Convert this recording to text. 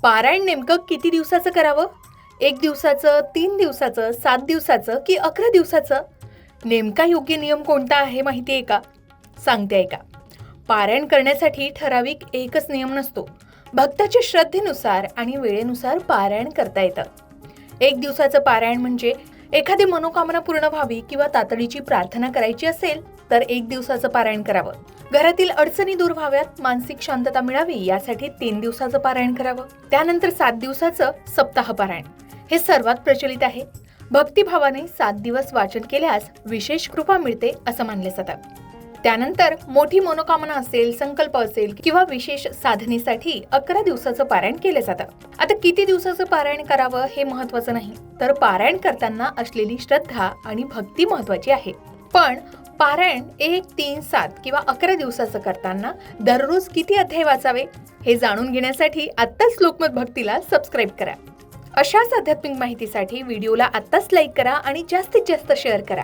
पारायण नेमकं किती दिवसाचं करावं? 1 दिवसाचं, 3 दिवसाचं, 7 दिवसाचं की 11 दिवसाचं? नेमका योग्य नियम कोणता आहे माहिती आहे का? सांगते ऐका. पारायण करण्यासाठी ठराविक एकच नियम नसतो. भक्ताच्या श्रद्धेनुसार आणि वेळेनुसार पारायण करता येतं. 1 दिवसाचं पारायण म्हणजे एखादी मनोकामना पूर्ण व्हावी किंवा तातडीची प्रार्थना करायची असेल तर 1 दिवसाचं पारायण करावं. घरातील अडचणी दूर व्हाव्यात, मानसिक शांतता मिळावी यासाठी 3 दिवसाचं पारायण करावं. त्यानंतर 7 दिवसाचं सप्ताह पारायण हे सर्वात प्रचलित आहे. भक्तिभावाने 7 दिवस वाचन केल्यास विशेष कृपा मिळते असं मानले जातं. त्यानंतर मोठी मनोकामना असेल, संकल्प असेल किंवा विशेष साधनेसाठी 11 दिवसाचं पारायण केलं जातं. आता किती दिवसाचं पारायण करावं हे महत्त्वाचं नाही, तर पारायण करताना असलेली श्रद्धा आणि भक्ती महत्त्वाची आहे. पण पारायण 1, 3, 7 किंवा 11 दिवसाचं करताना दररोज किती अध्याय वाचावे हे जाणून घेण्यासाठी आत्ताच लोकमत भक्तीला सबस्क्राईब करा. अशाच आध्यात्मिक माहितीसाठी व्हिडिओला आत्ताच लाईक करा आणि जास्तीत जास्त शेअर करा.